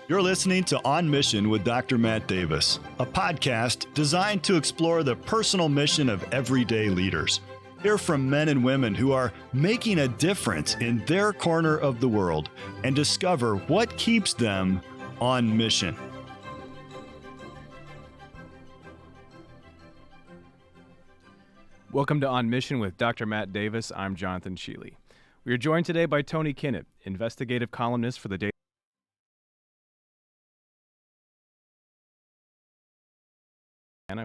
You're listening to On Mission with Dr. Matt Davis, a podcast designed to explore the personal mission of everyday leaders. Hear from men and women who are making a difference in their corner of the world and discover what keeps them on mission. Welcome to On Mission with Dr. Matt Davis. I'm Jonathan Sheely. We are joined today by Tony Kinnett, investigative columnist for the Daily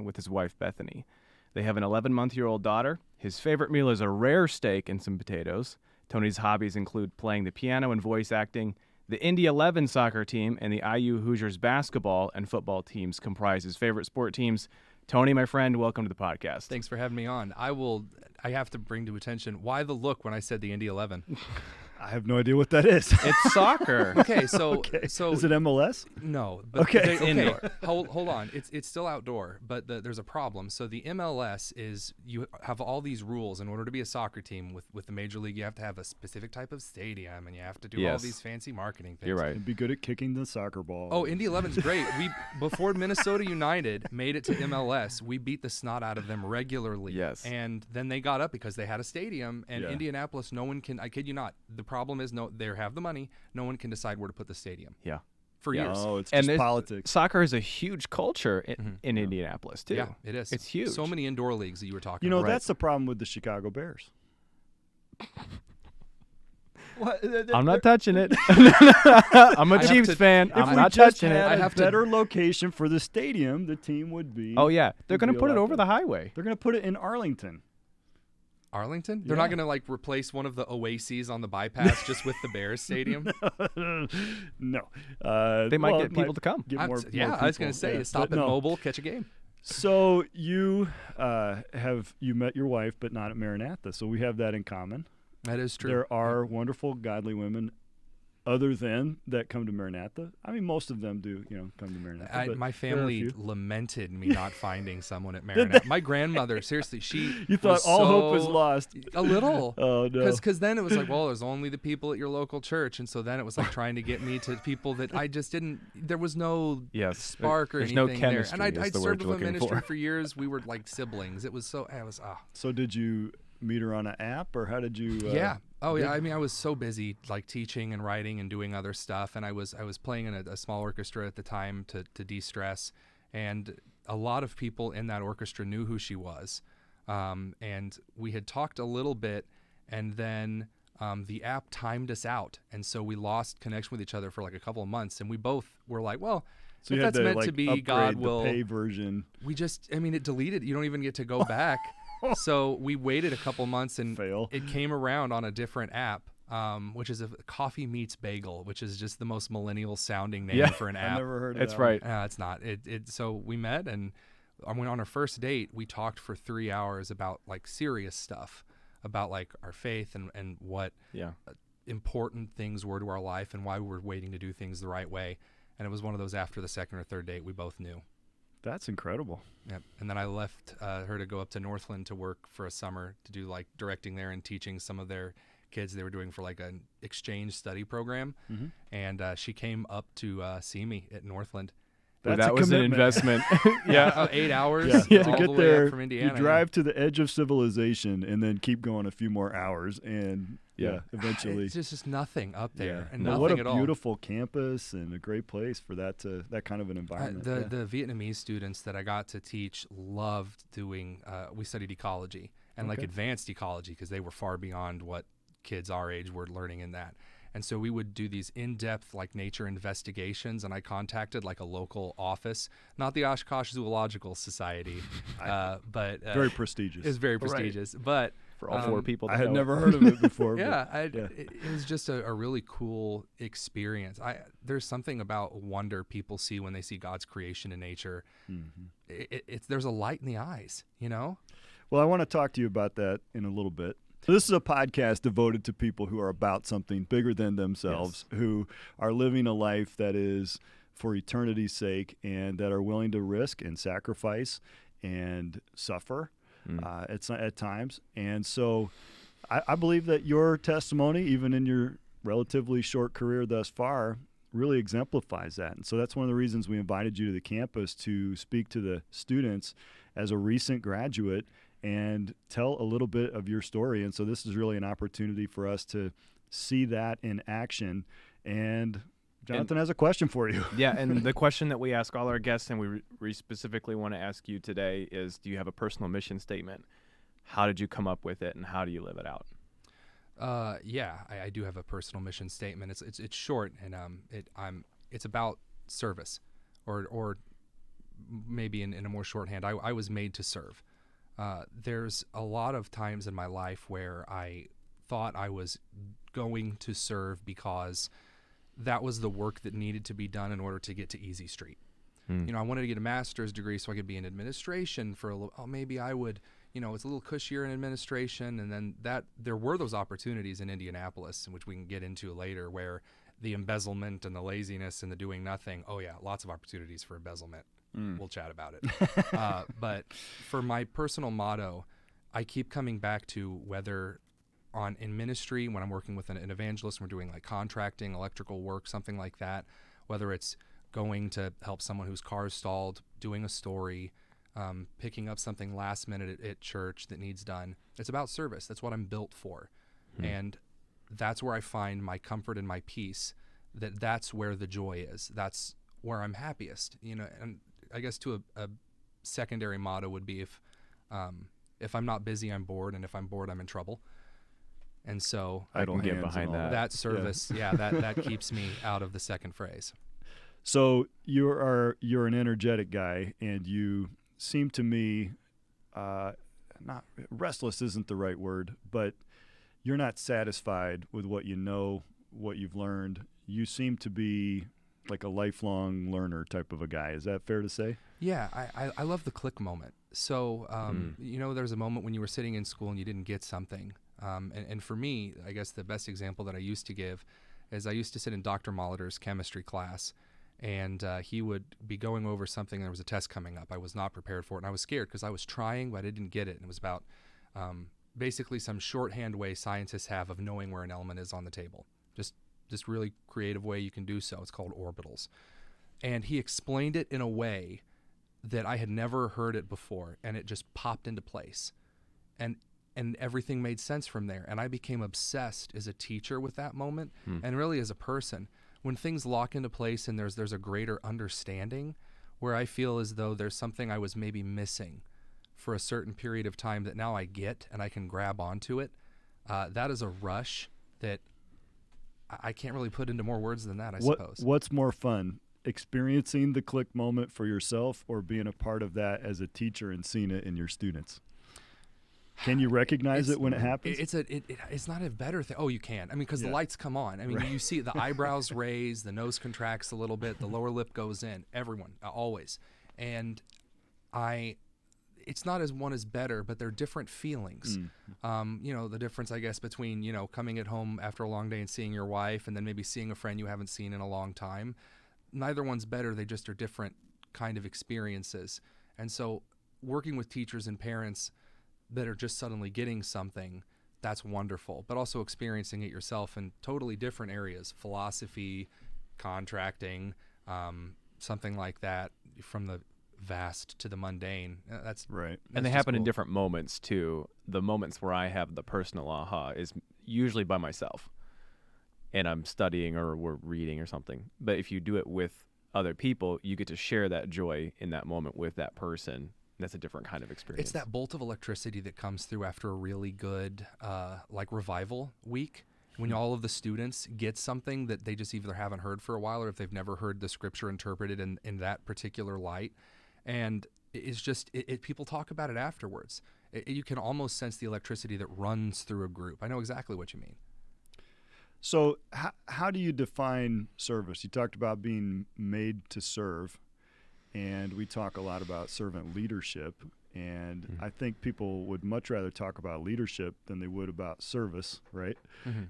with his wife Bethany. They have an 11-month-old daughter. His favorite meal is a rare steak and some potatoes. Tony's hobbies include playing the piano and voice acting. The Indy 11 soccer team and the IU Hoosiers basketball and football teams comprise his favorite sport teams. Tony, my friend, welcome to the podcast. Thanks for having me on. I have to bring to attention, why the look when I said the Indy 11? I have no idea what that is. It's soccer. Okay, so is it MLS? No. But Okay. Indoor. Hold on. It's still outdoor, but there's a problem. So the MLS is, you have all these rules. In order to be a soccer team with the Major League, you have to have a specific type of stadium, and you have to do all these fancy marketing things. You're right. And be good at kicking the soccer ball. Oh, Indy 11's great. Before Minnesota United made it to MLS, we beat the snot out of them regularly. Yes. And then they got up because they had a stadium, and Yeah. Indianapolis, no one can, I kid you not, the problem is they have the money, no one can decide where to put the stadium. Yeah. For years. Oh, it's And just politics. Soccer is a huge culture in Indianapolis, too. Yeah, it is. It's huge. So many indoor leagues that you were talking You know, about. that's the problem with the Chicago Bears. I'm not touching it. I'm a Chiefs fan. If I'm we not just touching had it. a better location for the stadium, the team would be. Oh, yeah. They're going to be put a it lot over the better. highway. They're going to put it in Arlington. Arlington? They're Yeah. not going to replace one of the oases on the bypass just with the Bears stadium? No. They might get people to come. Get I more was people. going to say, Yeah, stop but at no. Mobile, catch a game. So you you met your wife, but not at Maranatha. So we have that in common. That is true. There are wonderful, godly women other than that come to Maranatha. I mean, most of them do, come to Maranatha. but My there are a family few. lamented me not finding someone at Maranatha. My grandmother, seriously, You thought was all hope was so- lost. A little. Oh, no. Because then it was like, well, there's only the people at your local church. And so then it was like trying to get me to people that I just didn't, there was no Yes. spark or There's no anything there. chemistry And is I'd the word served you're with a looking ministry for. for years. We were like siblings. It was so, So did you meet her on an app, or how did you? Yeah. Oh, yeah. I mean, I was so busy like teaching and writing and doing other stuff. And I was playing in a small orchestra at the time to de-stress. And a lot of people in that orchestra knew who she was. And we had talked a little bit, and then the app timed us out. And so we lost connection with each other for like a couple of months. And we both were like, well, So if you had that's to, meant like, to be, upgrade God the will. pay version. It deleted. You don't even get to go back. So we waited a couple months, and Fail. it came around on a different app, which is a Coffee Meets Bagel, which is just the most millennial sounding name for an I app. never heard of That's that right. It's not. So we met, and when on our first date, we talked for 3 hours about like serious stuff, about like our faith and what Yeah. important things were to our life and why we were waiting to do things the right way. And it was one of those after the second or third date we both knew. That's incredible. Yep. And then I left her to go up to Northland to work for a summer to do like directing there and teaching some of their kids. They were doing for like an exchange study program. Mm-hmm. And she came up to see me at Northland. That's that a was an commitment. investment. Yeah. 8 hours Yeah. all To get the way there, up from Indiana. you drive to the edge of civilization and then keep going a few more hours, and eventually. It's just nothing up there and Well, nothing what at a all. beautiful campus and a great place for that kind of an environment. The Vietnamese students that I got to teach loved doing, we studied ecology and like Okay. advanced ecology because they were far beyond what kids our age were learning in that. And so we would do these in-depth like nature investigations, and I contacted like a local office, not the Oshkosh Zoological Society, but Very prestigious. it's very Right. prestigious. But For all four people. I that had know never it. heard of it before. yeah, but, It was just a really cool experience. There's something about wonder people see when they see God's creation in nature. Mhm. There's a light in the eyes, you know? Well, I want to talk to you about that in a little bit. So this is a podcast devoted to people who are about something bigger than themselves, who are living a life that is for eternity's sake and that are willing to risk and sacrifice and suffer at times. And so I believe that your testimony, even in your relatively short career thus far, really exemplifies that. And so that's one of the reasons we invited you to the campus to speak to the students as a recent graduate and tell a little bit of your story. And so this is really an opportunity for us to see that in action. And Jonathan has a question for you. Yeah, and the question that we ask all our guests, and we specifically want to ask you today, is do you have a personal mission statement? How did you come up with it, and how do you live it out? Yeah, I do have a personal mission statement. It's short, and it's about service, or maybe in a more shorthand. I was made to serve. There's a lot of times in my life where I thought I was going to serve because that was the work that needed to be done in order to get to Easy Street. You know, I wanted to get a master's degree so I could be in administration for a little. Oh, maybe I would. You know, it's a little cushier in administration, and then there were those opportunities in Indianapolis, in which we can get into later, where the embezzlement and the laziness and the doing nothing. Oh yeah, lots of opportunities for embezzlement. We'll chat about it. But for my personal motto, I keep coming back to whether in ministry, when I'm working with an evangelist, we're doing like contracting, electrical work, something like that, whether it's going to help someone whose car is stalled, doing a story, picking up something last minute at church that needs done. It's about service. That's what I'm built for. And that's where I find my comfort and my peace, that's where the joy is. That's where I'm happiest. You know, and I guess to a secondary motto would be if I'm not busy, I'm bored, and if I'm bored, I'm in trouble. And so I can get behind that. That service, that keeps me out of the second phrase. So you're an energetic guy, and you seem to me not restless isn't the right word, but you're not satisfied with what you know, what you've learned. You seem to be like a lifelong learner type of a guy. Is that fair to say? Yeah, I love the click moment. So, you know, there's a moment when you were sitting in school and you didn't get something. And for me, I guess the best example that I used to give is I used to sit in Dr. Molitor's chemistry class, and he would be going over something, and there was a test coming up. I was not prepared for it, and I was scared because I was trying, but I didn't get it. And it was about basically some shorthand way scientists have of knowing where an element is on the table. Just this really creative way you can do so. It's called orbitals. And he explained it in a way that I had never heard it before, and it just popped into place. And everything made sense from there. And I became obsessed as a teacher with that moment, and really as a person. When things lock into place and there's a greater understanding, where I feel as though there's something I was maybe missing for a certain period of time that now I get and I can grab onto it, that is a rush that I can't really put into more words than that, I suppose. What's more fun, experiencing the click moment for yourself or being a part of that as a teacher and seeing it in your students? Can you recognize it when it happens? It's not a better thing. Oh, you can. I mean, because the lights come on. I mean, you see the eyebrows raise, the nose contracts a little bit, the lower lip goes in. Everyone, always. And it's not as one is better, but they're different feelings. You know, the difference, I guess, between, you know, coming at home after a long day and seeing your wife and then maybe seeing a friend you haven't seen in a long time. Neither one's better. They just are different kind of experiences. And so working with teachers and parents that are just suddenly getting something, that's wonderful. But also experiencing it yourself in totally different areas, philosophy, contracting, something like that, from the vast to the mundane. That's right. And they happen in different moments too. The moments where I have the personal aha is usually by myself, and I'm studying or we're reading or something. But if you do it with other people, you get to share that joy in that moment with that person. That's a different kind of experience. It's that bolt of electricity that comes through after a really good like revival week, when all of the students get something that they just either haven't heard for a while, or if they've never heard the scripture interpreted in that particular light. And it's just, people talk about it afterwards. You can almost sense the electricity that runs through a group. I know exactly what you mean. So how do you define service? You talked about being made to serve, and we talk a lot about servant leadership. And I think people would much rather talk about leadership than they would about service, right?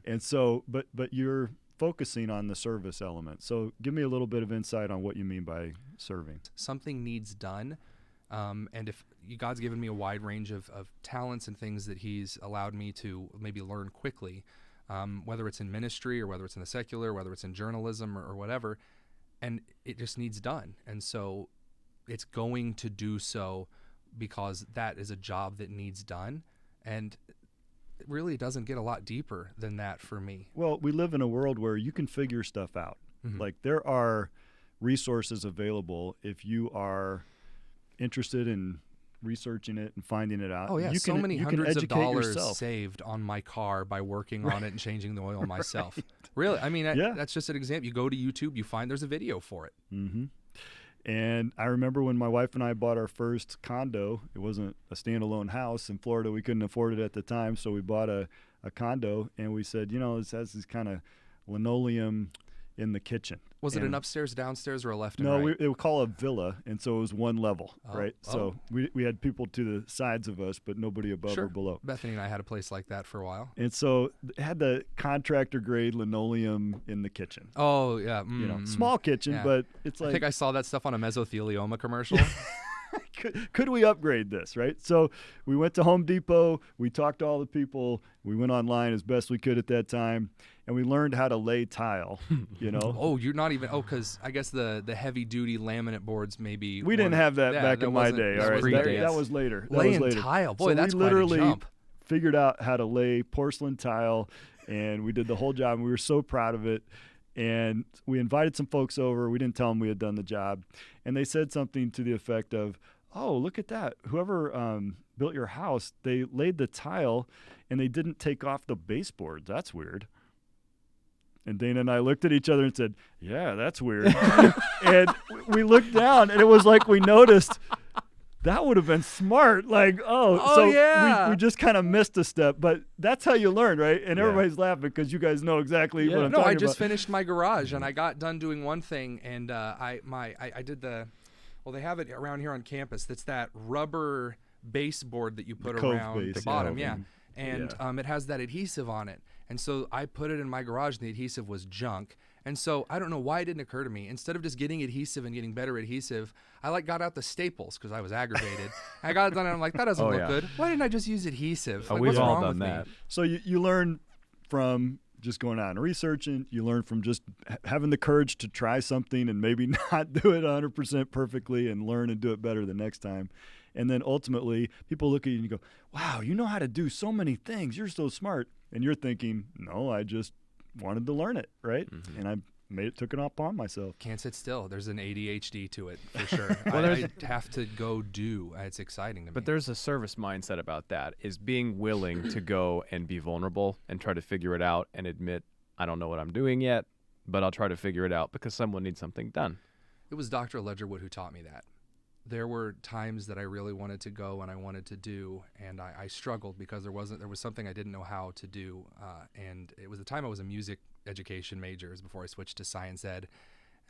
And so, but you're focusing on the service element. So give me a little bit of insight on what you mean by serving. Something needs done. And if God's given me a wide range of talents and things that he's allowed me to maybe learn quickly, whether it's in ministry or whether it's in the secular, whether it's in journalism or whatever, and it just needs done. And so it's going to do so because that is a job that needs done. And it really doesn't get a lot deeper than that for me. Well, we live in a world where you can figure stuff out. Like there are resources available if you are interested in researching it and finding it out. Oh yeah, so many hundreds of dollars yourself. saved on my car by working on it and changing the oil myself. Really, I mean, that's just an example. You go to YouTube, you find there's a video for it. And I remember when my wife and I bought our first condo. It wasn't a standalone house in Florida. We couldn't afford it at the time, so we bought a condo, and we said, this has this kind of linoleum in the kitchen. Was it an upstairs, downstairs, or a left and right? right? No, it would call a villa, and so it was one level, right? So we had people to the sides of us, but nobody above or below. Bethany and I had a place like that for a while. And so it had the contractor-grade linoleum in the kitchen. Oh, yeah. Small kitchen, but it's like... I think I saw that stuff on a mesothelioma commercial. Could we upgrade this, right? So we went to Home Depot. We talked to all the people. We went online as best we could at that time, and we learned how to lay tile, Oh, you're not even – because I guess the heavy-duty laminate boards maybe – We didn't have that back in my day, all right? That was later. Laying tile. Boy, so that's we literally quite a jump. Figured out how to lay porcelain tile, and we did the whole job, and we were so proud of it. And we invited some folks over. We didn't tell them we had done the job. And they said something to the effect of, oh, look at that. Whoever built your house, they laid the tile and they didn't take off the baseboards. That's weird. And Dana and I looked at each other and said, yeah, that's weird. And we looked down, and it was like we noticed that would have been smart. Like, we just kind of missed a step. But that's how you learn, right? And everybody's laughing because you guys know exactly what I'm talking about. No, I just finished my garage, and I got done doing one thing, and I did the – well, they have it around here on campus. That's that rubber baseboard that you put around the bottom, and it has that adhesive on it. And so I put it in my garage, and the adhesive was junk. And so I don't know why it didn't occur to me. Instead of just getting adhesive and getting better adhesive, I got out the staples because I was aggravated. I got it done, and I'm like, that doesn't look good. Why didn't I just use adhesive? Like, we've what's all wrong done with that. me? So you learn from just going out and researching. You learn from just having the courage to try something and maybe not do it 100% perfectly and learn and do it better the next time. And then ultimately, people look at you and you go, wow, you know how to do so many things. You're so smart. And you're thinking, no, I just wanted to learn it, right? And I took it upon myself. Can't sit still. There's an ADHD to it for sure. I have to go do. It's exciting to me. But there's a service mindset about that, is being willing to go and be vulnerable and try to figure it out and admit, I don't know what I'm doing yet, but I'll try to figure it out because someone needs something done. It was Dr. Ledgerwood who taught me that. There were times that I really wanted to go and I wanted to do, and I struggled because there was something I didn't know how to do. And it was the time I was a music education major, before I switched to science ed.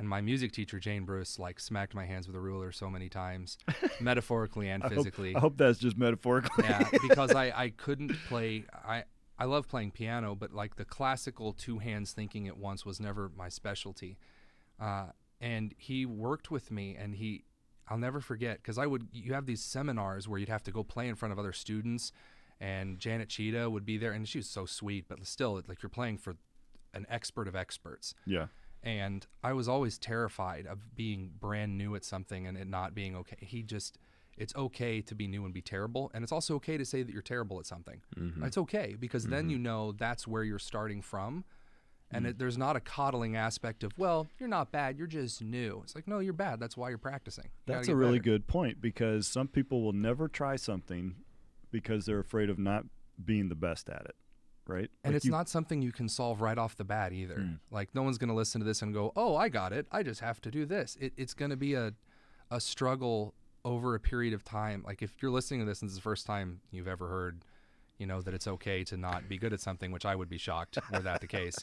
And my music teacher, Jane Bruce, smacked my hands with a ruler so many times, metaphorically and physically. I hope that's just metaphorically. Yeah, because I couldn't play. I love playing piano, but the classical two hands thinking at once was never my specialty. And he worked with me, and I'll never forget, because you have these seminars where you'd have to go play in front of other students, and Janet Cheetah would be there, and she was so sweet, but still, you're playing for an expert of experts. Yeah. And I was always terrified of being brand new at something and it not being okay. It's okay to be new and be terrible, and it's also okay to say that you're terrible at something. It's okay, because then you know that's where you're starting from. And there's not a coddling aspect of, well, you're not bad, you're just new. It's like, no, you're bad. That's why you're practicing. That's a really good point, because some people will never try something because they're afraid of not being the best at it, right? And it's not something you can solve right off the bat either. No one's going to listen to this and go, oh, I got it. I just have to do this. It's going to be a struggle over a period of time. If you're listening to this and this is the first time you've ever heard that it's okay to not be good at something, which I would be shocked were that the case.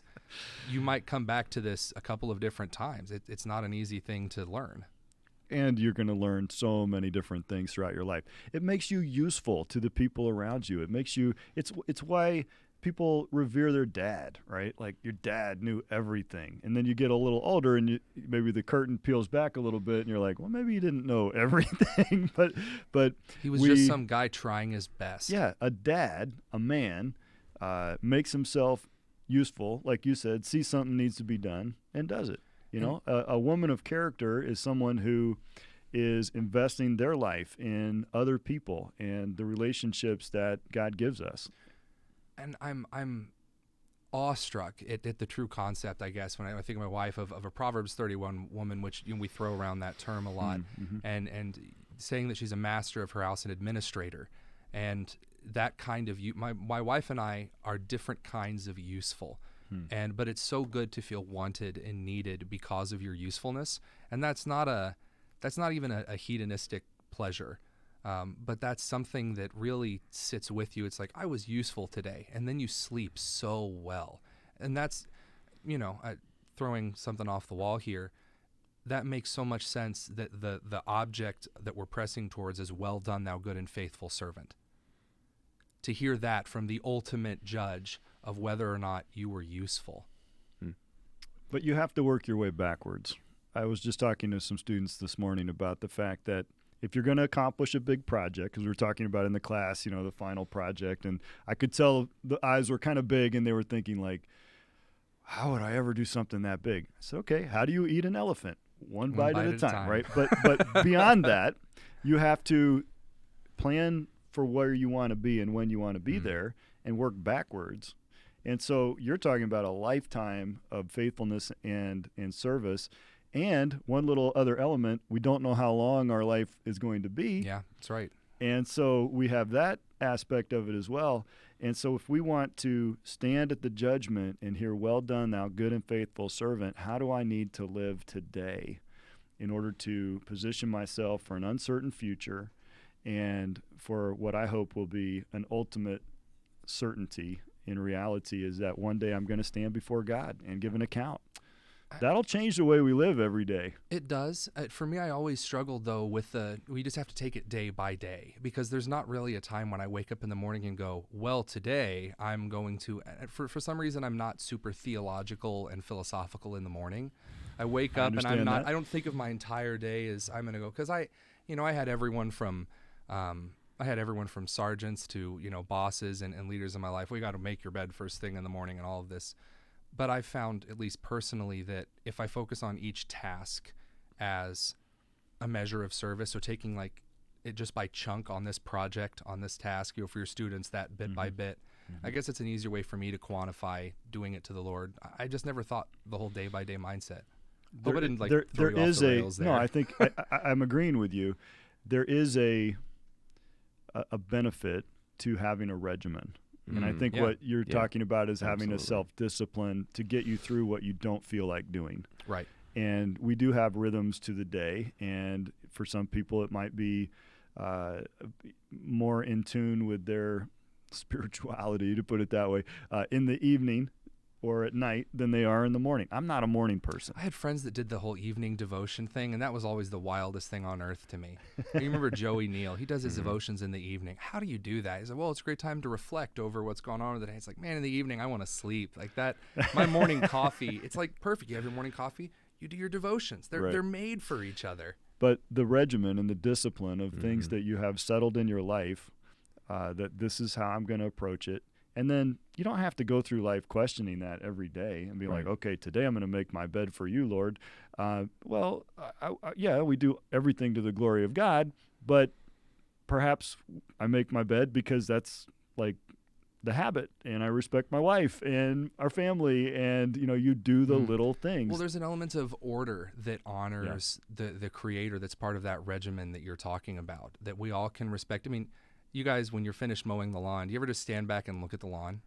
You might come back to this a couple of different times. It's not an easy thing to learn. And you're going to learn so many different things throughout your life. It makes you useful to the people around you. It makes you, it's why people revere their dad, right? Your dad knew everything. And then you get a little older and maybe the curtain peels back a little bit and you're like, well, maybe you didn't know everything, but he was just some guy trying his best. Yeah. A dad, a man, makes himself useful, like you said, sees something needs to be done and does it. A woman of character is someone who is investing their life in other people and the relationships that God gives us. And I'm awestruck at the true concept, I guess, when I think of my wife, of a Proverbs 31 woman, which we throw around that term a lot, and saying that she's a master of her house and administrator. And that kind of my wife and I are different kinds of useful. But it's so good to feel wanted and needed because of your usefulness. And that's not even a hedonistic pleasure. But that's something that really sits with you. It's like, I was useful today, and then you sleep so well. And that's, throwing something off the wall here, that makes so much sense, that the object that we're pressing towards is, well done, thou good and faithful servant. To hear that from the ultimate judge of whether or not you were useful. But you have to work your way backwards. I was just talking to some students this morning about the fact that if you're going to accomplish a big project, because we were talking about in the class, the final project, and I could tell the eyes were kind of big and they were thinking like, how would I ever do something that big? I said, okay, how do you eat an elephant? One bite at a time, right? But beyond that, you have to plan for where you want to be and when you want to be there and work backwards. And so you're talking about a lifetime of faithfulness and service. And one little other element, we don't know how long our life is going to be. Yeah, that's right. And so we have that aspect of it as well. And so if we want to stand at the judgment and hear, well done, thou good and faithful servant, how do I need to live today in order to position myself for an uncertain future and for what I hope will be an ultimate certainty in reality, is that one day I'm going to stand before God and give an account. That'll change the way we live every day. It does. For me, I always struggled, though, with we just have to take it day by day, because there's not really a time when I wake up in the morning and go, well, today I'm going to, for some reason, I'm not super theological and philosophical in the morning. I wake up and I don't think of my entire day as I'm going to go, because I had everyone from sergeants to, bosses and leaders in my life. We got to make your bed first thing in the morning and all of this. But I've found, at least personally, that if I focus on each task as a measure of service, so taking like it just by chunk on this project, on this task, for your students, that bit by bit, I guess it's an easier way for me to quantify doing it to the Lord. I just never thought the whole day by day mindset. Hope I didn't throw you off the rails there. No, I think I'm agreeing with you. There is a benefit to having a regimen. And I think what you're talking about is having a self-discipline to get you through what you don't feel like doing. Right. And we do have rhythms to the day. And for some people, it might be more in tune with their spirituality, to put it that way, in the evening or at night than they are in the morning. I'm not a morning person. I had friends that did the whole evening devotion thing, and that was always the wildest thing on earth to me. You remember Joey Neal? He does his devotions in the evening. How do you do that? He said, well, it's a great time to reflect over what's going on in the day. It's like, man, in the evening, I want to sleep. Like that, my morning coffee, it's like perfect. You have your morning coffee, you do your devotions. They're made for each other. But the regimen and the discipline of things that you have settled in your life, that this is how I'm going to approach it. And then you don't have to go through life questioning that every day and be like, okay, today I'm going to make my bed for you, Lord. We do everything to the glory of God, but perhaps I make my bed because that's like the habit, and I respect my wife and our family, and you do the little things. Well, there's an element of order that honors the Creator that's part of that regimen that you're talking about, that we all can respect. I mean, you guys, when you're finished mowing the lawn, do you ever just stand back and look at the lawn?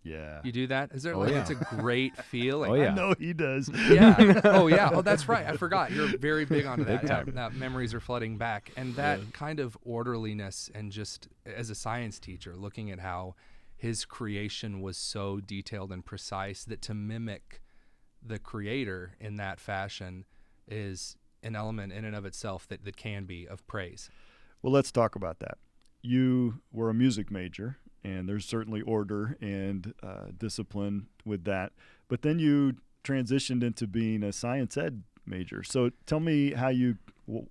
Yeah. You do that? Is there it's a great feeling. Oh, yeah. I know he does. Yeah. Oh, yeah. Oh, that's right. I forgot. You're very big onto that. Now, memories are flooding back. And that kind of orderliness, and just as a science teacher, looking at how his creation was so detailed and precise, that to mimic the Creator in that fashion is an element in and of itself that can be of praise. Well, let's talk about that. You were a music major, and there's certainly order and discipline with that. But then you transitioned into being a science ed major. So tell me how you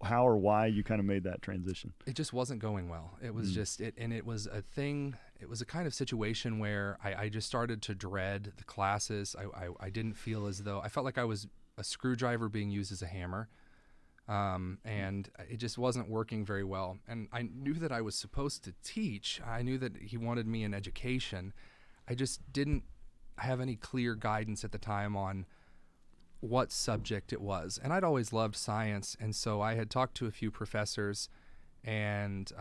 how or why you kind of made that transition? It just wasn't going well. It was just it, and it was a thing. It was a kind of situation where I just started to dread the classes. I didn't feel as though I felt like I was a screwdriver being used as a hammer, and it just wasn't working very well. And I knew that I was supposed to teach. I knew that he wanted me in education. I just didn't have any clear guidance at the time on what subject it was. And I'd always loved science, and so I had talked to a few professors, and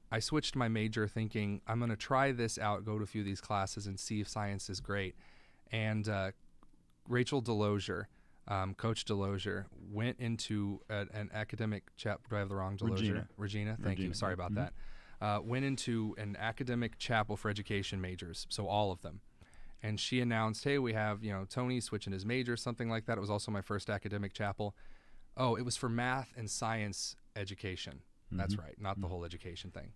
I switched my major thinking, I'm going to try this out, go to a few of these classes and see if science is great. And Rachel Delosier, Coach Delosier, went into an academic chapel. Do I have the wrong Delosier? Regina, thank you. Sorry about that. Went into an academic chapel for education majors, so all of them. And she announced, hey, we have, Tony switching his major, something like that. It was also my first academic chapel. Oh, it was for math and science education. That's right, not the whole education thing.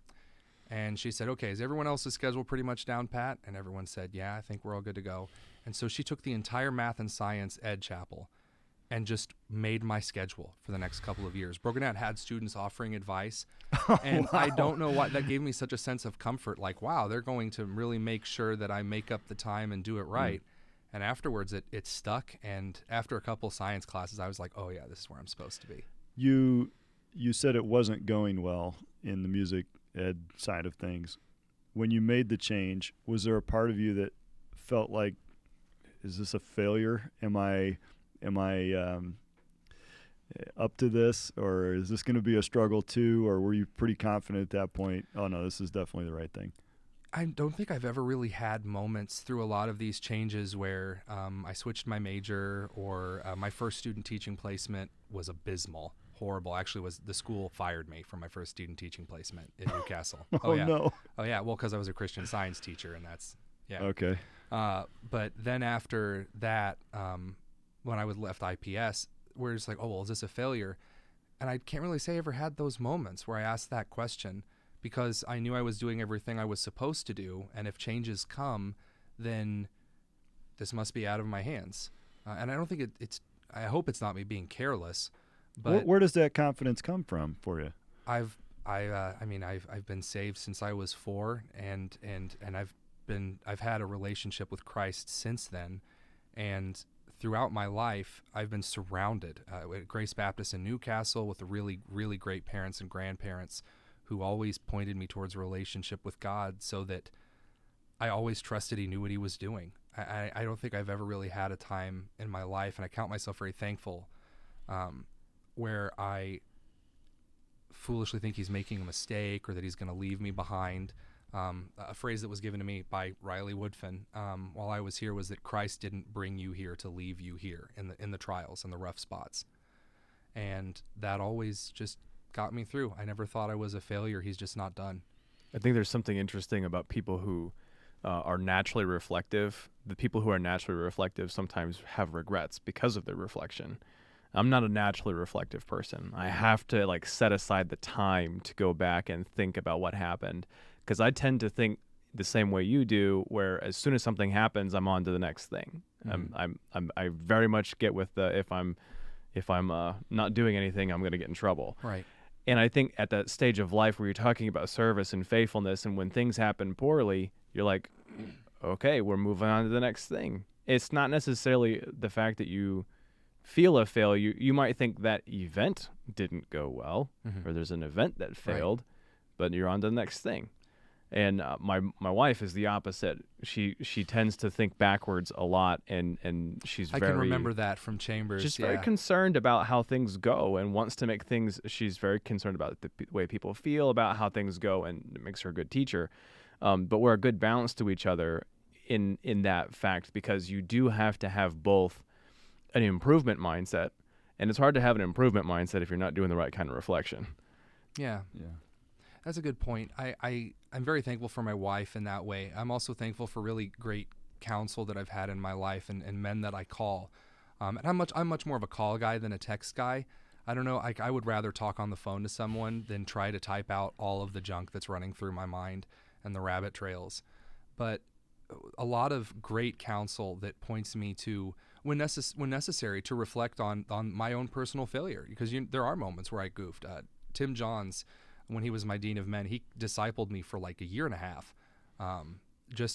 And she said, okay, is everyone else's schedule pretty much down pat? And everyone said, yeah, I think we're all good to go. And so she took the entire math and science ed chapel and just made my schedule for the next couple of years. Broken out, had students offering advice. And wow. I don't know why that gave me such a sense of comfort. Like, wow, they're going to really make sure that I make up the time and do it right. And afterwards, it stuck. And after a couple science classes, I was like, oh, yeah, this is where I'm supposed to be. You said it wasn't going well in the music ed side of things. When you made the change, was there a part of you that felt like, is this a failure? Am I up to this, or is this going to be a struggle too? Or were you pretty confident at that point? Oh no, this is definitely the right thing. I don't think I've ever really had moments through a lot of these changes where I switched my major, or my first student teaching placement was abysmal, horrible. Actually, the school fired me from my first student teaching placement in Newcastle. Oh yeah. No. Oh yeah. Well, because I was a Christian Science teacher, and that's okay. But then after that, when I was left IPS, we're just like, oh, well, is this a failure? And I can't really say I ever had those moments where I asked that question, because I knew I was doing everything I was supposed to do. And if changes come, then this must be out of my hands. And I don't think I hope it's not me being careless. But where does that confidence come from for you? I've been saved since I was 4, and I've had a relationship with Christ since then. And throughout my life, I've been surrounded at Grace Baptist in Newcastle with really, really great parents and grandparents who always pointed me towards a relationship with God, so that I always trusted He knew what He was doing. I don't think I've ever really had a time in my life, and I count myself very thankful, where I foolishly think He's making a mistake or that He's going to leave me behind. A phrase that was given to me by Riley Woodfin while I was here was that Christ didn't bring you here to leave you here in the trials and the rough spots. And that always just got me through. I never thought I was a failure. He's just not done. I think there's something interesting about people who are naturally reflective. The people who are naturally reflective sometimes have regrets because of their reflection. I'm not a naturally reflective person. I have to set aside the time to go back and think about what happened, because I tend to think the same way you do, where as soon as something happens, I'm on to the next thing. I very much get with the if I'm not doing anything, I'm going to get in trouble. Right. And I think at that stage of life where you're talking about service and faithfulness, and when things happen poorly, you're like, okay, we're moving on to the next thing. It's not necessarily the fact that you feel a failure. You might think that event didn't go well, or there's an event that failed, but you're on to the next thing. And my wife is the opposite. She tends to think backwards a lot, and I can remember that from Chambers. She's very concerned about how things go and wants to make things. She's very concerned about the way people feel about how things go, and it makes her a good teacher. But we're a good balance to each other in that fact, because you do have to have both an improvement mindset, and it's hard to have an improvement mindset if you're not doing the right kind of reflection. Yeah. That's a good point. I'm very thankful for my wife in that way. I'm also thankful for really great counsel that I've had in my life, and men that I call. And I'm much more of a call guy than a text guy. I don't know. I would rather talk on the phone to someone than try to type out all of the junk that's running through my mind and the rabbit trails. But a lot of great counsel that points me to when necessary, to reflect on my own personal failure, because there are moments where I goofed. Tim Johns, when he was my dean of men, he discipled me for like a year and a half.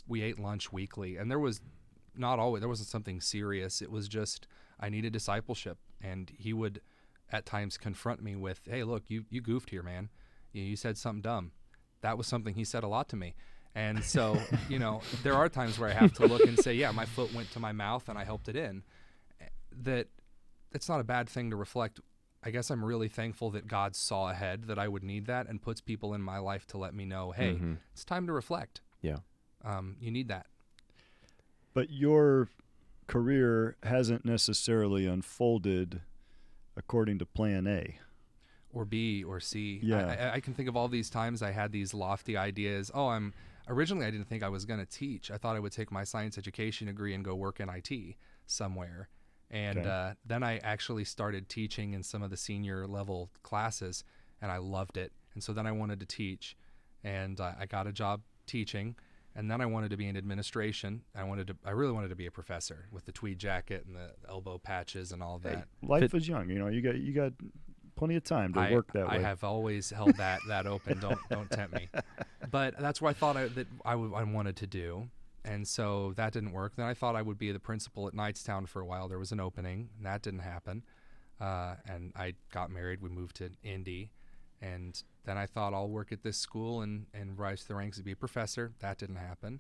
We ate lunch weekly, and there wasn't something serious. It was just I needed discipleship, and he would at times confront me with, "Hey, look, you goofed here, man. You said something dumb." That was something he said a lot to me. And so, there are times where I have to look and say, yeah, my foot went to my mouth and I helped it in. That's not a bad thing to reflect. I guess I'm really thankful that God saw ahead that I would need that and puts people in my life to let me know, hey, it's time to reflect. Yeah. You need that. But your career hasn't necessarily unfolded according to plan A. Or B or C. Yeah. I can think of all these times I had these lofty ideas. Originally I didn't think I was going to teach. I thought I would take my science education degree and go work in IT somewhere. And then I actually started teaching in some of the senior level classes, and I loved it. And so then I wanted to teach, and I got a job teaching. And then I wanted to be in administration. I really wanted to be a professor with the tweed jacket and the elbow patches and all that. Hey, life is young. You got plenty of time to work that way. I have always held that open. Don't tempt me. But that's what I thought I wanted to do. And so that didn't work. Then I thought I would be the principal at Knightstown for a while. There was an opening, and that didn't happen. And I got married. We moved to Indy. And then I thought I'll work at this school and rise to the ranks to be a professor. That didn't happen.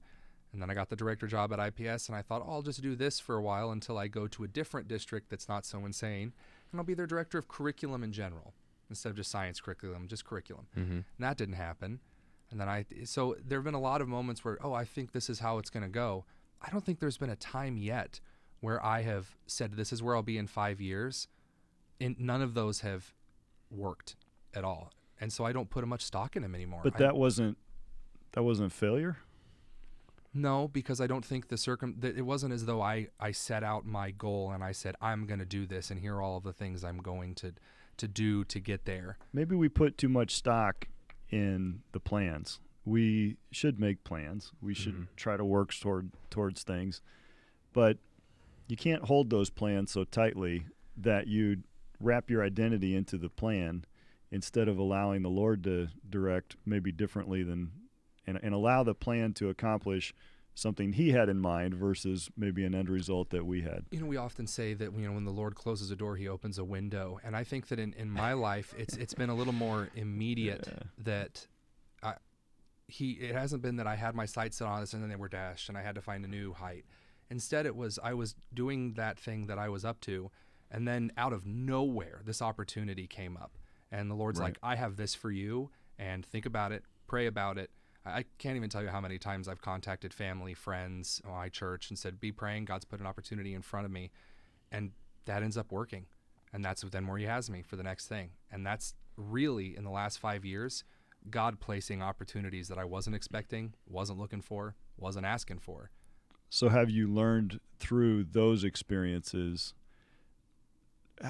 And then I got the director job at IPS, and I thought, I'll just do this for a while until I go to a different district that's not so insane, and I'll be their director of curriculum in general instead of just science curriculum, just curriculum. And that didn't happen. And then so there have been a lot of moments where, I think this is how it's going to go. I don't think there's been a time yet where I have said, this is where I'll be in 5 years. And none of those have worked at all. And so I don't put much stock in them anymore. But that wasn't failure? No, because I don't think it wasn't as though I set out my goal and I said, I'm going to do this and here are all of the things I'm going to do to get there. Maybe we put too much stock in the plans. We should make plans. We should try to work towards things. But you can't hold those plans so tightly that you wrap your identity into the plan instead of allowing the Lord to direct maybe differently and allow the plan to accomplish something he had in mind versus maybe an end result that we had. We often say that when the Lord closes a door, he opens a window. And I think that in my life, it's been a little more immediate that it hasn't been that I had my sights set on this and then they were dashed and I had to find a new height. Instead, I was doing that thing that I was up to, and then out of nowhere, this opportunity came up. And the Lord's like, I have this for you, and think about it, pray about it. I can't even tell you how many times I've contacted family, friends, my church, and said, be praying, God's put an opportunity in front of me. And that ends up working. And that's then where he has me for the next thing. And that's really, in the last 5 years, God placing opportunities that I wasn't expecting, wasn't looking for, wasn't asking for. So have you learned through those experiences,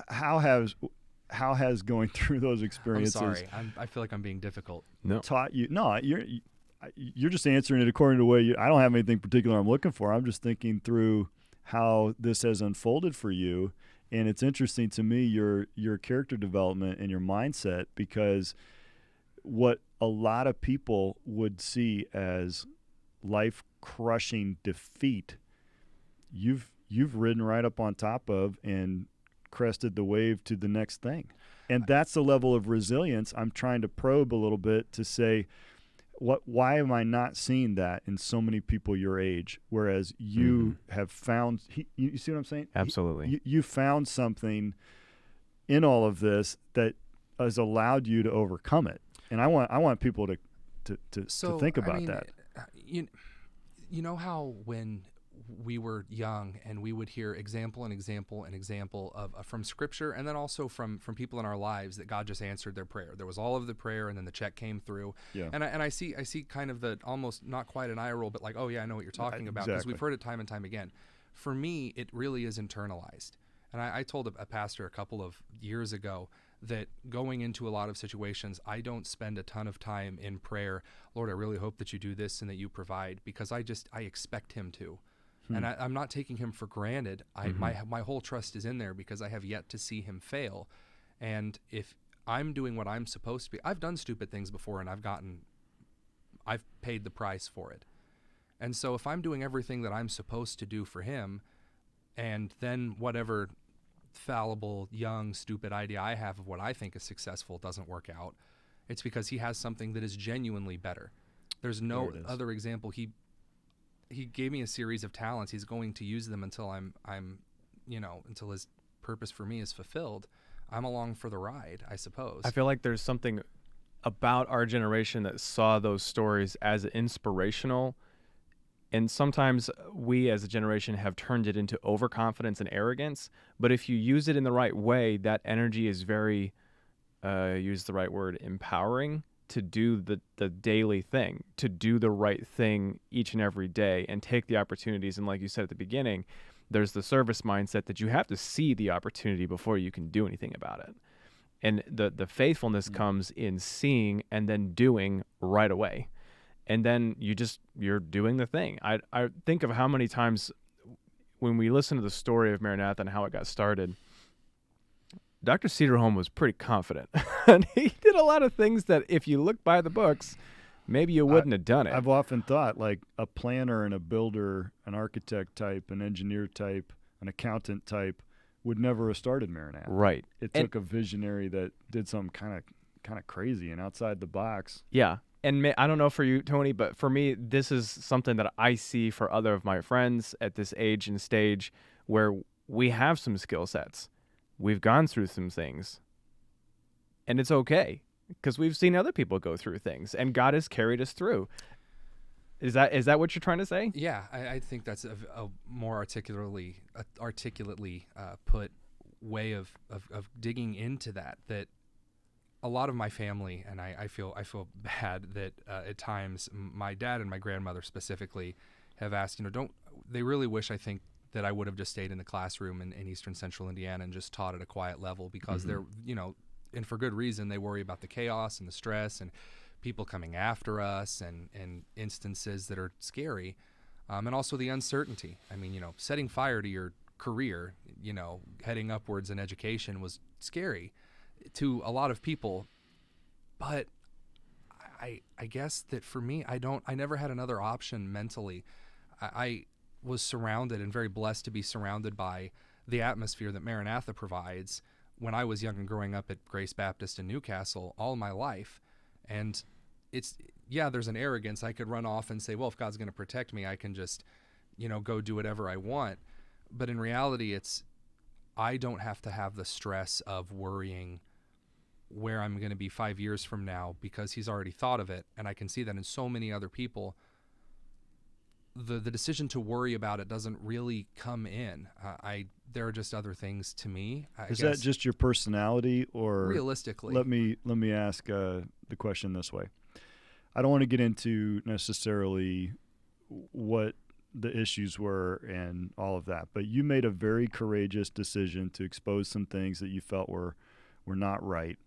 how has going through those experiences I'm sorry. I feel like I'm being difficult. No. Taught you? No, you're just answering it according to the way I don't have anything particular I'm looking for. I'm just thinking through how this has unfolded for you. And it's interesting to me, your character development and your mindset, because what a lot of people would see as life-crushing defeat, you've ridden right up on top of and crested the wave to the next thing. And that's the level of resilience I'm trying to probe a little bit to say, why am I not seeing that in so many people your age, whereas you have found, you see what I'm saying? Absolutely. You found something in all of this that has allowed you to overcome it. And I want people to think about that. You know how when we were young and we would hear example and example and example of from Scripture, and then also from people in our lives, that God just answered their prayer. There was all of the prayer, and then the check came through. Yeah. And I see kind of the almost not quite an eye roll, but like, oh yeah, I know what you're talking about, because we've heard it time and time again. For me, it really is internalized. And I told a pastor a couple of years ago that going into a lot of situations, I don't spend a ton of time in prayer. Lord, I really hope that you do this and that you provide, because I expect him to. And I'm not taking him for granted. My whole trust is in there because I have yet to see him fail. And if I'm doing what I'm supposed to be, I've done stupid things before and I've paid the price for it. And so if I'm doing everything that I'm supposed to do for him, and then whatever fallible, young, stupid idea I have of what I think is successful doesn't work out, it's because he has something that is genuinely better. There's no other example. He gave me a series of talents. He's going to use them until until his purpose for me is fulfilled. I'm along for the ride, I suppose. I feel like there's something about our generation that saw those stories as inspirational. And sometimes we as a generation have turned it into overconfidence and arrogance. But if you use it in the right way, that energy is very, use the right word, empowering to do the daily thing, to do the right thing each and every day and take the opportunities. And like you said at the beginning, there's the service mindset that you have to see the opportunity before you can do anything about it. And the faithfulness comes in seeing and then doing right away. And then you're doing the thing. I think of how many times when we listen to the story of Maranatha and how it got started, Dr. Cedarholm was pretty confident. And he did a lot of things that if you look by the books, maybe you wouldn't have done it. I've often thought like a planner and a builder, an architect type, an engineer type, an accountant type would never have started Maranatha. Right. It took a visionary that did something kind of crazy and outside the box. Yeah. And I don't know for you, Tony, but for me, this is something that I see for other of my friends at this age and stage where we have some skill sets. We've gone through some things. And it's okay because we've seen other people go through things and God has carried us through. Is that what you're trying to say? Yeah, I think that's a more articulately put way of digging into that a lot of my family, and I feel bad that at times my dad and my grandmother specifically have asked, they really wish, I think, that I would have just stayed in the classroom in Eastern Central Indiana and just taught at a quiet level because they're, and for good reason, they worry about the chaos and the stress and people coming after us and instances that are scary, and also the uncertainty. I mean, setting fire to your career, heading upwards in education was scary to a lot of people, but I guess that for me, I never had another option mentally. I was surrounded and very blessed to be surrounded by the atmosphere that Maranatha provides when I was young and growing up at Grace Baptist in Newcastle all my life. And there's an arrogance. I could run off and say, well, if God's going to protect me, I can just, go do whatever I want. But in reality, I don't have to have the stress of worrying where I'm going to be 5 years from now because he's already thought of it. And I can see that in so many other people. The decision to worry about it doesn't really come in. There are just other things to me. Is that just your personality, or realistically? Let me ask the question this way. I don't want to get into necessarily what the issues were and all of that, but you made a very courageous decision to expose some things that you felt were not right.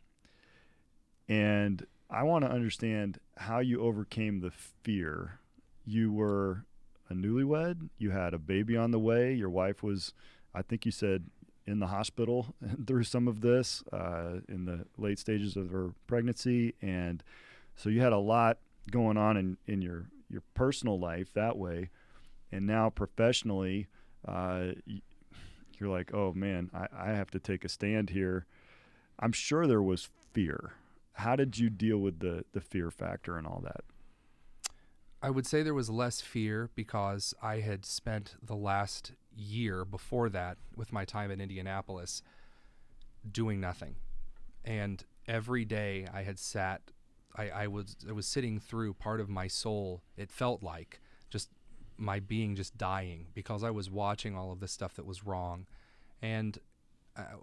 And I want to understand how you overcame the fear. You were a newlywed, you had a baby on the way, your wife was, I think you said, in the hospital through some of this in the late stages of her pregnancy, and so you had a lot going on in your personal life that way, and now professionally you're like, oh man, I have to take a stand here. I'm sure there was fear. How did you deal with the fear factor and all that? I would say there was less fear because I had spent the last year before that with my time in Indianapolis doing nothing. And every day I had sat, I was sitting through part of my soul, it felt like, just my being just dying because I was watching all of this stuff that was wrong. And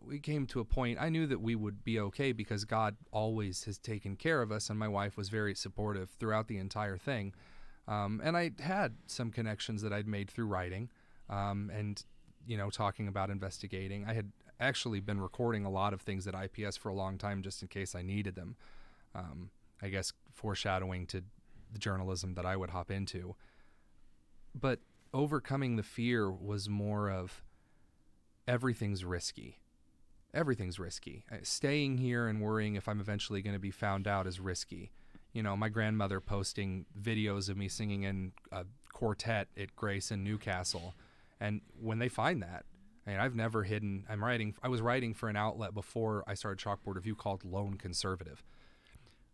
we came to a point, I knew that we would be okay because God always has taken care of us, and my wife was very supportive throughout the entire thing. And I had some connections that I'd made through writing and, talking about investigating. I had actually been recording a lot of things at IPS for a long time just in case I needed them. I guess foreshadowing to the journalism that I would hop into. But overcoming the fear was more of everything's risky. Everything's risky. Staying here and worrying if I'm eventually going to be found out is risky. You know, my grandmother posting videos of me singing in a quartet at Grace in Newcastle. And when they find that, I mean, I've never hidden. I was writing for an outlet before I started Chalkboard Review called Lone Conservative.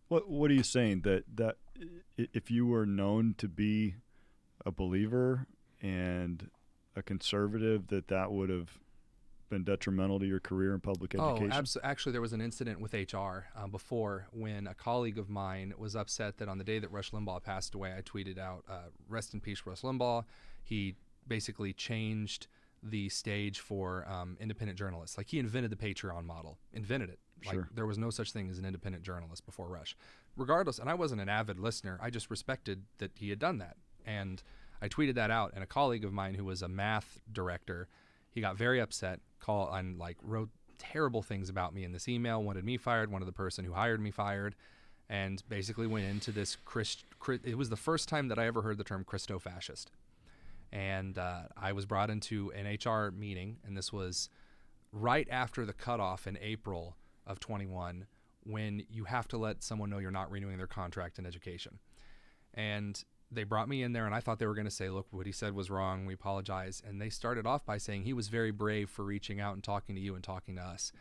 What are you saying? That if you were known to be a believer and a conservative, that would have been detrimental to your career in public education? Oh, actually, there was an incident with HR before when a colleague of mine was upset that on the day that Rush Limbaugh passed away, I tweeted out, "Rest in peace, Rush Limbaugh." He basically changed the stage for independent journalists. Like, he invented the Patreon model, invented it. Like, Sure. there was no such thing as an independent journalist before Rush. Regardless, and I wasn't an avid listener, I just respected that he had done that. And I tweeted that out, and a colleague of mine who was a math director, he got very upset, wrote terrible things about me in this email, wanted me fired, wanted the person who hired me fired, and basically went into this it was the first time that I ever heard the term Christo-fascist. And I was brought into an HR meeting, and this was right after the cutoff in April of 21, when you have to let someone know you're not renewing their contract in education. And they brought me in there, and I thought they were going to say, "Look, what he said was wrong. We apologize." And they started off by saying he was very brave for reaching out and talking to you and talking to us.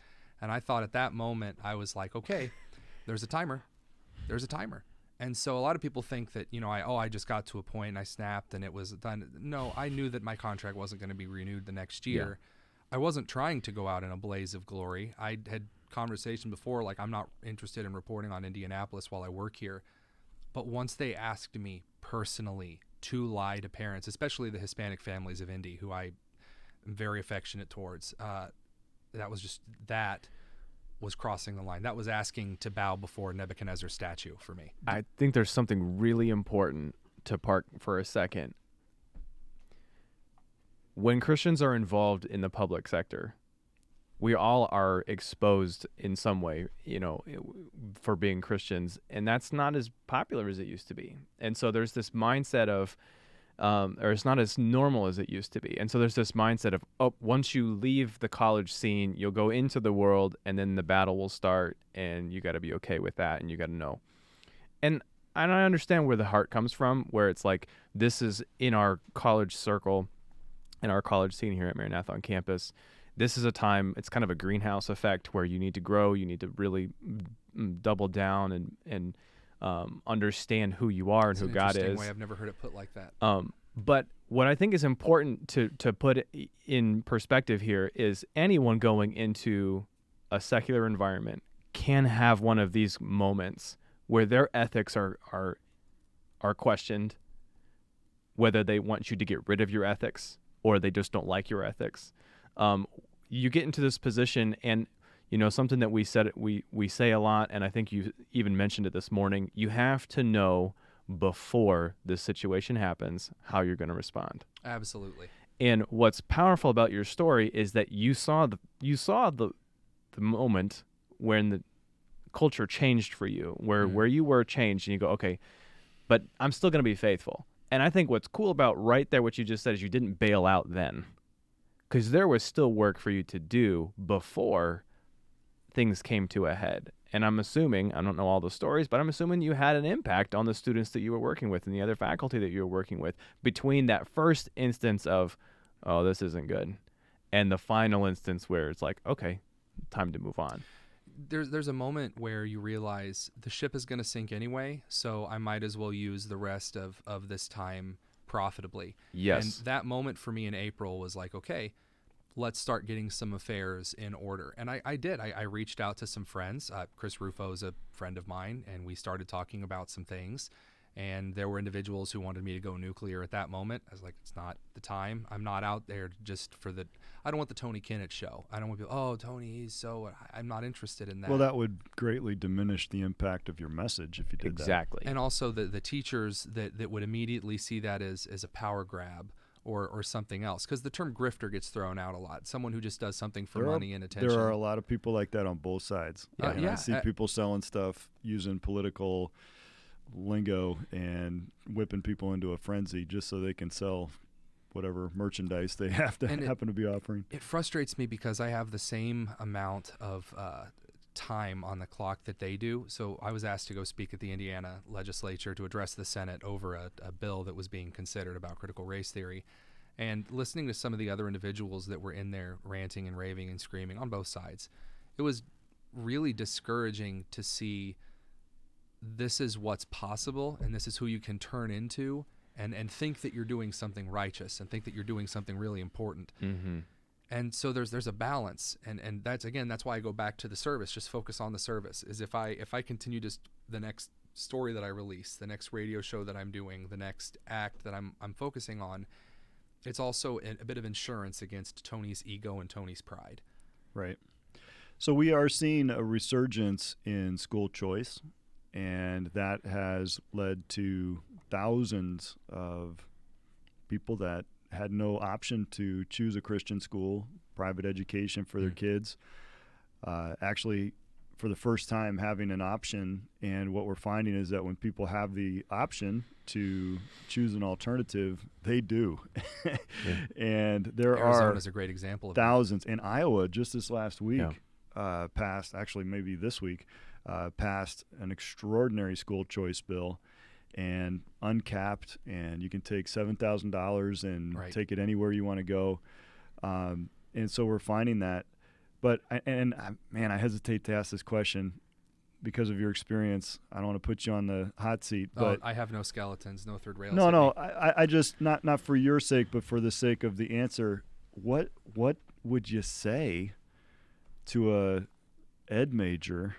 And I thought at that moment, I was like, okay, there's a timer. There's a timer. And so a lot of people think that, you know, I just got to a point and I snapped and it was done. No, I knew that my contract wasn't going to be renewed the next year. Yeah. I wasn't trying to go out in a blaze of glory. I had conversation before, like, I'm not interested in reporting on Indianapolis while I work here. But once they asked me personally to lie to parents, especially the Hispanic families of Indy, who I am very affectionate towards, that was crossing the line. That was asking to bow before Nebuchadnezzar's statue for me. I think there's something really important to park for a second. When Christians are involved in the public sector, we all are exposed in some way, you know, for being Christians, and that's not as popular as it used to be. And so there's this mindset of, or it's not as normal as it used to be. And so there's this mindset of, oh, once you leave the college scene, you'll go into the world, and then the battle will start, and you got to be okay with that, and you got to know. And I understand where the heart comes from, where it's like, this is in our college circle, in our college scene here at Maranatha on campus. This is a time, it's kind of a greenhouse effect where you need to grow, you need to really double down and understand who you are and who God is. Interesting way. I've never heard it put like that. But what I think is important to put it in perspective here is anyone going into a secular environment can have one of these moments where their ethics are questioned, whether they want you to get rid of your ethics or they just don't like your ethics. You get into this position, and you know, something that we say a lot, and I think you even mentioned it this morning, you have to know before this situation happens how you're going to respond. Absolutely. And what's powerful about your story is that you saw the moment when the culture changed for you, where you were changed, and you go, okay, but I'm still going to be faithful. And I think what's cool about right there, what you just said, is you didn't bail out then, because there was still work for you to do before things came to a head. And I'm assuming, I don't know all the stories, but I'm assuming you had an impact on the students that you were working with and the other faculty that you were working with between that first instance of, oh, this isn't good, and the final instance where it's like, okay, time to move on. There's a moment where you realize the ship is going to sink anyway, so I might as well use the rest of this time profitably. Yes. And that moment for me in April was like, okay, let's start getting some affairs in order. And I did. I reached out to some friends. Chris Rufo's a friend of mine, and we started talking about some things. And there were individuals who wanted me to go nuclear at that moment. I was like, it's not the time. I'm not out there just for I don't want the Tony Kinnett show. I don't want people, oh, Tony, I'm not interested in that. Well, that would greatly diminish the impact of your message if you did that. Exactly. And also the teachers that would immediately see that as a power grab or something else. Because the term grifter gets thrown out a lot. Someone who just does something for money and attention. There are a lot of people like that on both sides. I see people selling stuff using political lingo and whipping people into a frenzy just so they can sell whatever merchandise they have to happen to be offering. It frustrates me because I have the same amount of time on the clock that they do. So I was asked to go speak at the Indiana legislature to address the Senate over a bill that was being considered about critical race theory. And listening to some of the other individuals that were in there ranting and raving and screaming on both sides, it was really discouraging to see this is what's possible and this is who you can turn into and think that you're doing something righteous and think that you're doing something really important. Mm-hmm. And so there's a balance, and that's why I go back to the service. Just focus on the service. Is if I continue the next story that I release, the next radio show that I'm doing, the next act that I'm focusing on, it's also a bit of insurance against Tony's ego and Tony's pride. Right. So we are seeing a resurgence in school choice, and that has led to thousands of people that had no option to choose a Christian school, private education for their kids, actually for the first time having an option. And what we're finding is that when people have the option to choose an alternative, they do. And there Arizona's a great example of thousands. In Iowa, just this last week, passed, actually maybe this week, passed an extraordinary school choice bill, and uncapped, and you can take $7,000 and take it anywhere you want to go. And so we're finding that. But, man, I hesitate to ask this question because of your experience. I don't want to put you on the hot seat. But I have no skeletons, no third rails. No. I just, not for your sake, but for the sake of the answer, what would you say to a ed major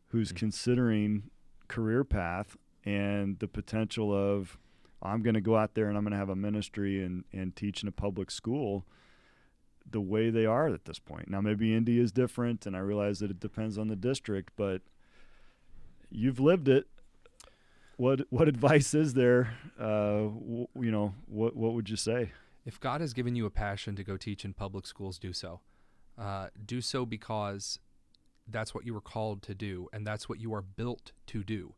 who's considering career path and the potential of, I'm going to go out there and I'm going to have a ministry and teach in a public school the way they are at this point? Now, maybe Indy is different, and I realize that it depends on the district, but you've lived it. What advice is there? What would you say? If God has given you a passion to go teach in public schools, do so. Do so because that's what you were called to do, and that's what you are built to do.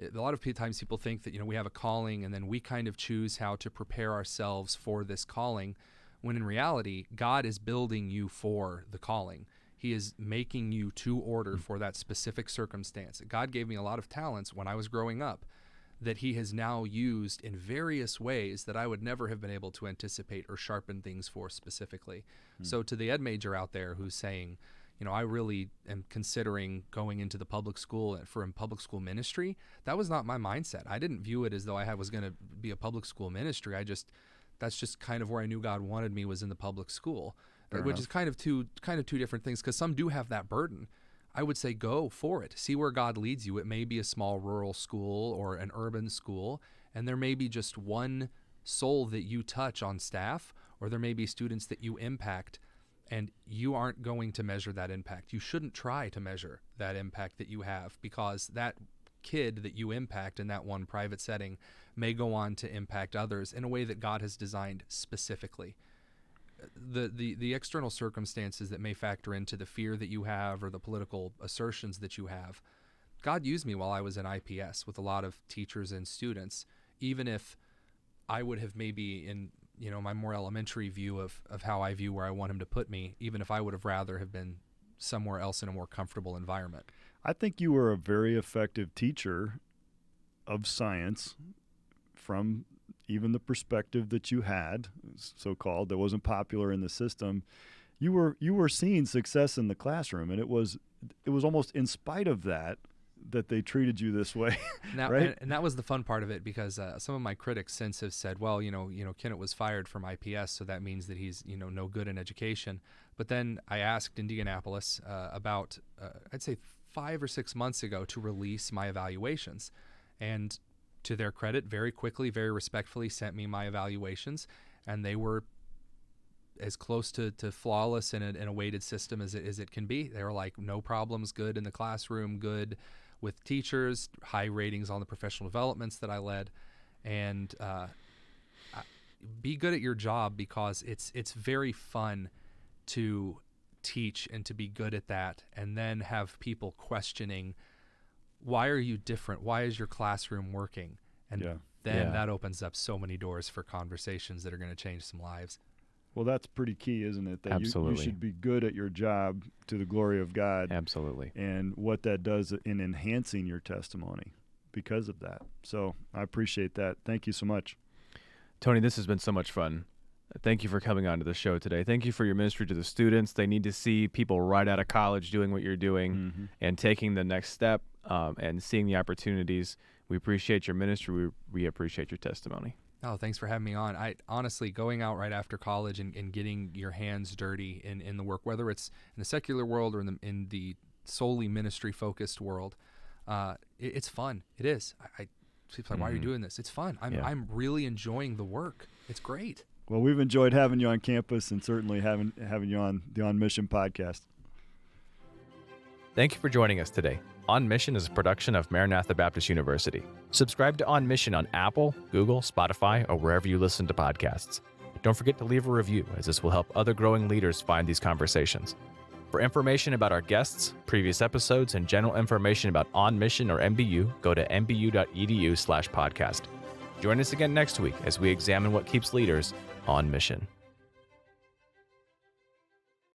A lot of times people think that, we have a calling and then we kind of choose how to prepare ourselves for this calling, when in reality, God is building you for the calling. He is making you to order for that specific circumstance. God gave me a lot of talents when I was growing up that he has now used in various ways that I would never have been able to anticipate or sharpen things for specifically. So to the ed major out there who's saying, I really am considering going into the public school for a public school ministry, that was not my mindset. I didn't view it as though I was going to be a public school ministry. That's just kind of where I knew God wanted me, was in the public school, which is kind of two different things, because some do have that burden. I would say go for it. See where God leads you. It may be a small rural school or an urban school, and there may be just one soul that you touch on staff, or there may be students that you impact, and you aren't going to measure that impact. You shouldn't try to measure that impact that you have, because that kid that you impact in that one private setting may go on to impact others in a way that God has designed specifically. The external circumstances that may factor into the fear that you have or the political assertions that you have, God used me while I was in IPS with a lot of teachers and students, even if I would have maybe in my more elementary view of how I view where I want him to put me, even if I would have rather have been somewhere else in a more comfortable environment. I think you were a very effective teacher of science from even the perspective that you had, so-called, that wasn't popular in the system. You were seeing success in the classroom, and it was almost in spite of that they treated you this way. Now, right? And that was the fun part of it, because some of my critics since have said, well, Kinnett was fired from IPS, so that means that he's no good in education. But then I asked Indianapolis about I'd say 5 or 6 months ago to release my evaluations, and to their credit, very quickly, very respectfully sent me my evaluations, and they were as close to flawless in a weighted system as it can be. They were like, no problems, good in the classroom, good with teachers, high ratings on the professional developments that I led, and be good at your job, because it's very fun to teach and to be good at that, and then have people questioning, why are you different? Why is your classroom working? And then that opens up so many doors for conversations that are going to change some lives. Well, that's pretty key, isn't it? That Absolutely. You should be good at your job to the glory of God. Absolutely. And what that does in enhancing your testimony because of that. So I appreciate that. Thank you so much. Tony, this has been so much fun. Thank you for coming on to the show today. Thank you for your ministry to the students. They need to see people right out of college doing what you're doing and taking the next step and seeing the opportunities. We appreciate your ministry. We appreciate your testimony. Oh, thanks for having me on. I honestly, going out right after college and getting your hands dirty in the work, whether it's in the secular world or in the solely ministry-focused world, it's fun. It is. People are like, why are you doing this? It's fun. I'm really enjoying the work. It's great. Well, we've enjoyed having you on campus and certainly having you on the On Mission podcast. Thank you for joining us today. On Mission is a production of Maranatha Baptist University. Subscribe to On Mission on Apple, Google, Spotify, or wherever you listen to podcasts. Don't forget to leave a review, as this will help other growing leaders find these conversations. For information about our guests, previous episodes, and general information about On Mission or MBU, go to mbu.edu/podcast. Join us again next week as we examine what keeps leaders on mission.